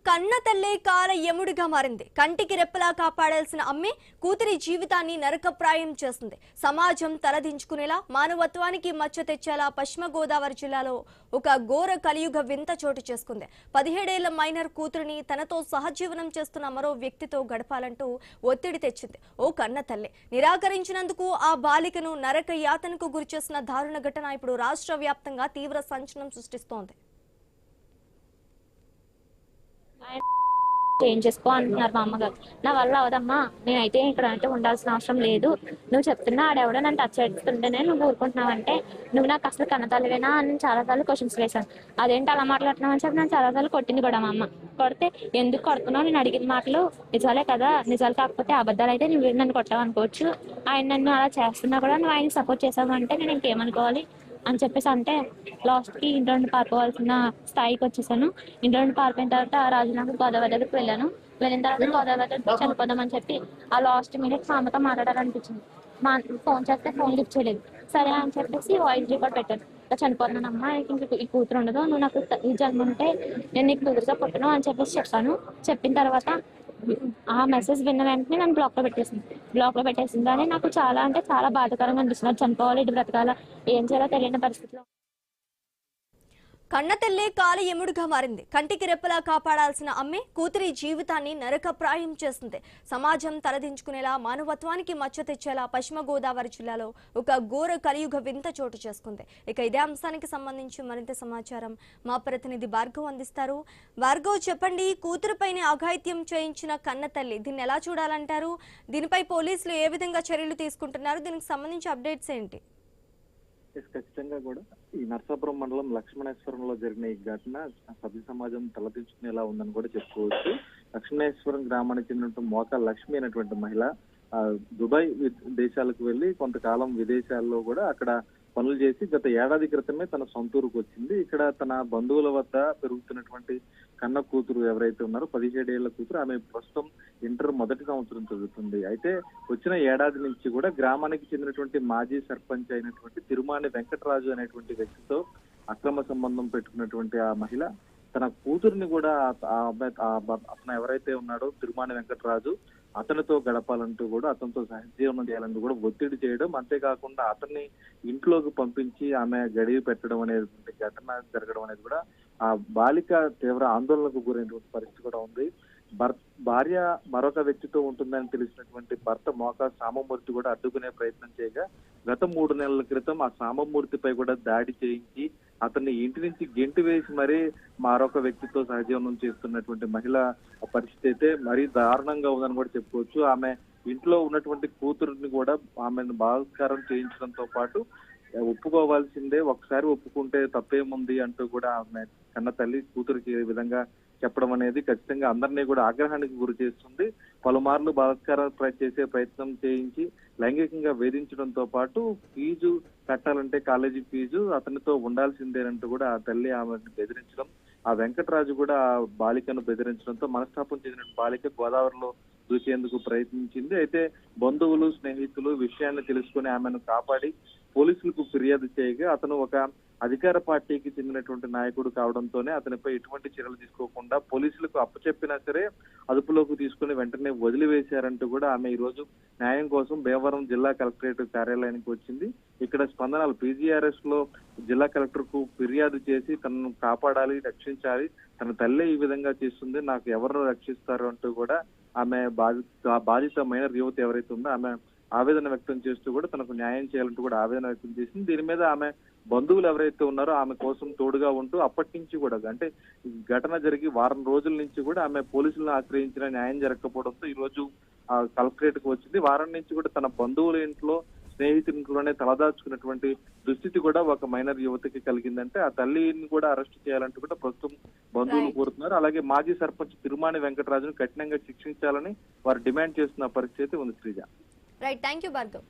కన్న తల్లే కాల యముడిగా మారింది. కంటికి రెప్పలా కాపాడాల్సిన అమ్మే కూతురి జీవితాన్ని నరకప్రాయం చేస్తుంది. సమాజం తలదించుకునేలా, మానవత్వానికి మచ్చ తెచ్చేలా పశ్చిమ గోదావరి జిల్లాలో ఒక ఘోర కలియుగ వింత చోటు చేసుకుంది. 17 ఏళ్ల మైనర్ కూతురిని తనతో సహజీవనం చేస్తున్న మరో వ్యక్తితో గడపాలంటూ ఒత్తిడి తెచ్చింది ఓ కన్న తల్లి. నిరాకరించినందుకు ఆ బాలికను నరక యాతనకు గురిచేసిన దారుణ ఘటన ఇప్పుడు రాష్ట్ర వ్యాప్తంగా తీవ్ర సంచలనం సృష్టిస్తోంది. చేంజ్ చేసుకో అంటున్నారు మా అమ్మగారు. నా వల్ల అవదమ్మా, నేనైతే ఇక్కడ అంటే ఉండాల్సిన అవసరం లేదు. నువ్వు చెప్తున్నా ఆడెవడో నన్ను టచ్ చేస్తుంటేనే నువ్వు ఊరుకుంటున్నావంటే నువ్వు నాకు అసలు కన్నతల్లివేనా అని చాలాసార్లు క్వశ్చన్స్ వేశాను. అదేంటి అలా మాట్లాడుతున్నావు అని చెప్పి నేను చాలాసార్లు కొట్టింది కూడా మా అమ్మ. కొడితే ఎందుకు కొడుతున్నావు, నేను అడిగిన మాటలు నిజాలే కదా, నిజాలు కాకపోతే అబద్ధాలు అయితే నువ్వు నన్ను కొట్టావు అనుకోవచ్చు. ఆయన నన్ను అలా చేస్తున్నా కూడా నువ్వు ఆయనకి సపోర్ట్ చేసావు అంటే నేను ఇంకేమనుకోవాలి అని చెప్పేసి అంటే లాస్ట్కి ఇంట్లో నుండి పారిపోవాల్సిన స్థాయికి వచ్చేసాను. ఇంట్లో నుండి పారిపోయిన తర్వాత రాజునగర్ గోదావరి దగ్గరికి వెళ్ళాను. వెళ్ళిన తర్వాత గోదావరి దగ్గర చనిపోదామని చెప్పి ఆ లాస్ట్ మినిట్ మా అమ్మతో మాట్లాడాలనిపించింది. మా ఫోన్ చేస్తే ఫోన్ లిఫ్ట్ చేయలేదు. సరే అని చెప్పేసి వాయిస్ రికార్డ్ పెట్టాను. చనిపోతున్నానమ్మా, ఇంక ఈ కూతురు ఉండదు, నువ్వు నాకు ఈ జన్మ ఉంటే నేను నీకు కూతురుగా పుట్టను అని చెప్పేసి చెప్పాను. చెప్పిన తర్వాత ఆ మెసేజ్ విన్న వెంటనే నన్ను బ్లాక్ లో పెట్టేసింది. కానీ నాకు చాలా అంటే చాలా బాధాకరంగా అనిపిస్తుంది. చనిపోవాలి, ఇటు బ్రతకాల, ఏం చేయాలో తెలియని పరిస్థితిలో. కన్నతల్లే కాల యముడిగా మారింది. కంటికి రెప్పలా కాపాడాల్సిన అమ్మే కూతురి జీవితాన్ని నరకప్రాయం చేస్తుంది. సమాజం తలదించుకునేలా, మానవత్వానికి మచ్చ తెచ్చేలా పశ్చిమ గోదావరి జిల్లాలో ఒక ఘోర కలియుగ వింత చోటు చేసుకుంది. ఇక ఇదే అంశానికి సంబంధించి మరింత సమాచారం మా ప్రతినిధి భార్గవ్ అందిస్తారు. భార్గవ్, చెప్పండి, కూతురుపైనే అఘాయిత్యం చేయించిన కన్నతల్లి దీన్ని ఎలా చూడాలంటారు? దీనిపై పోలీసులు ఏ విధంగా చర్యలు తీసుకుంటున్నారు? దీనికి సంబంధించి అప్డేట్స్ ఏంటి? ఖచ్చితంగా కూడా ఈ నర్సాపురం మండలం లక్ష్మణేశ్వరంలో జరిగిన ఈ ఘటన సభ్య సమాజం తలదించుకునేలా ఉందని కూడా చెప్పుకోవచ్చు. లక్ష్మణేశ్వరం గ్రామానికి చెందిన మోకా లక్ష్మి అనేటువంటి మహిళ దుబాయ్ దేశాలకు వెళ్లి కొంతకాలం విదేశాల్లో కూడా అక్కడ పనులు చేసి గత ఏడాది క్రితమే తన సొంతూరుకు వచ్చింది. ఇక్కడ తన బంధువుల వద్ద పెరుగుతున్నటువంటి కన్న కూతురు ఎవరైతే ఉన్నారో 17 ఏళ్ల కూతురు, ఆమె ప్రస్తుతం ఇంటర్ మొదటి సంవత్సరం చదువుతుంది. అయితే వచ్చిన ఏడాది నుంచి కూడా గ్రామానికి చెందినటువంటి మాజీ సర్పంచ్ అయినటువంటి తిరుమాని వెంకటరాజు అనేటువంటి వ్యక్తితో అక్రమ సంబంధం పెట్టుకున్నటువంటి ఆ మహిళ తన కూతురిని కూడా అతను ఎవరైతే ఉన్నాడో తిరుమాని వెంకటరాజు అతనితో గడపాలంటూ కూడా అతనితో సహజీవనం చేయాలంటూ కూడా ఒత్తిడి చేయడం, అంతేకాకుండా అతన్ని ఇంట్లోకి పంపించి ఆమె గడివి పెట్టడం అనేటువంటి ఘటన జరగడం అనేది కూడా ఆ బాలిక తీవ్ర ఆందోళనకు గురైనటువంటి పరిస్థితి కూడా ఉంది. భార్య మరొక వ్యక్తితో ఉంటుందని తెలిసినటువంటి భర్త మోకా సామమూర్తి కూడా అడ్డుకునే ప్రయత్నం చేయగా గత 3 నెలల క్రితం ఆ సామమూర్తిపై కూడా దాడి చేయించి అతన్ని ఇంటి నుంచి గెంటి వేసి మరీ మరొక వ్యక్తితో సహజీవనం చేస్తున్నటువంటి మహిళ పరిస్థితి అయితే మరీ దారుణంగా ఉందని కూడా చెప్పుకోవచ్చు. ఆమె ఇంట్లో ఉన్నటువంటి కూతురుని కూడా ఆమెను బలాత్కారం చేయించడంతో పాటు ఒప్పుకోవాల్సిందే, ఒకసారి ఒప్పుకుంటే తప్పేముంది అంటూ కూడా ఆమె కన్న తల్లి కూతురికి ఈ విధంగా చెప్పడం అనేది ఖచ్చితంగా అందరినీ కూడా ఆగ్రహానికి గురి చేస్తుంది. పలుమార్లు బలాత్కారం చేసే ప్రయత్నం చేయించి లైంగికంగా వేధించడంతో పాటు ఫీజు కట్టాలంటే కాలేజీ ఫీజు అతనితో ఉండాల్సిందేనంటూ కూడా ఆ తల్లి ఆమెను బెదిరించడం, ఆ వెంకటరాజు కూడా ఆ బాలికను బెదిరించడంతో మనస్తాపం చెందిన బాలిక గోదావరిలో దూకేందుకు ప్రయత్నించింది. అయితే బంధువులు, స్నేహితులు విషయాన్ని తెలుసుకుని ఆమెను కాపాడి పోలీసులకు ఫిర్యాదు చేయగా అతను ఒక అధికార పార్టీకి చెందినటువంటి నాయకుడు కావడంతోనే అతనిపై ఎటువంటి చర్యలు తీసుకోకుండా పోలీసులకు అప్పచెప్పినా సరే అదుపులోకి తీసుకుని వెంటనే వదిలివేశారంటూ కూడా ఆమె ఈ రోజు న్యాయం కోసం భీమవరం జిల్లా కలెక్టరేట్ కార్యాలయానికి వచ్చింది. ఇక్కడ స్పందనలు PGRS లో జిల్లా కలెక్టర్ కు ఫిర్యాదు చేసి తనను కాపాడాలి, రక్షించాలి, తన తల్లే ఈ విధంగా చేస్తుంది, నాకు ఎవరు రక్షిస్తారు అంటూ కూడా ఆమె బాధిత మైనర్ యువతి ఎవరైతే ఉందో ఆమె ఆవేదన వ్యక్తం చేస్తూ కూడా తనకు న్యాయం చేయాలంటూ కూడా ఆవేదన వ్యక్తం చేసింది. దీని మీద ఆమె బంధువులు ఎవరైతే ఉన్నారో ఆమె కోసం తోడుగా ఉంటూ అప్పటి నుంచి కూడా అంటే ఘటన జరిగి వారం రోజుల నుంచి కూడా ఆమె పోలీసులను ఆశ్రయించిన న్యాయం జరగకపోవడంతో ఈ రోజు కలెక్టరేట్ కు వచ్చింది. వారం నుంచి కూడా తన బంధువుల ఇంట్లో, స్నేహితుల ఇంట్లోనే తలదాచుకున్నటువంటి దుస్థితి కూడా ఒక మైనర్ యువతికి కలిగిందంటే ఆ తల్లిని కూడా అరెస్ట్ చేయాలంటూ కూడా ప్రస్తుతం బంధువులు కోరుతున్నారు. అలాగే మాజీ సర్పంచ్ తిరుమాని వెంకటరాజును కఠినంగా శిక్షించాలని వారు డిమాండ్ చేస్తున్న పరిస్థితి ఉంది. Sreeja, right, thank you Bhargav.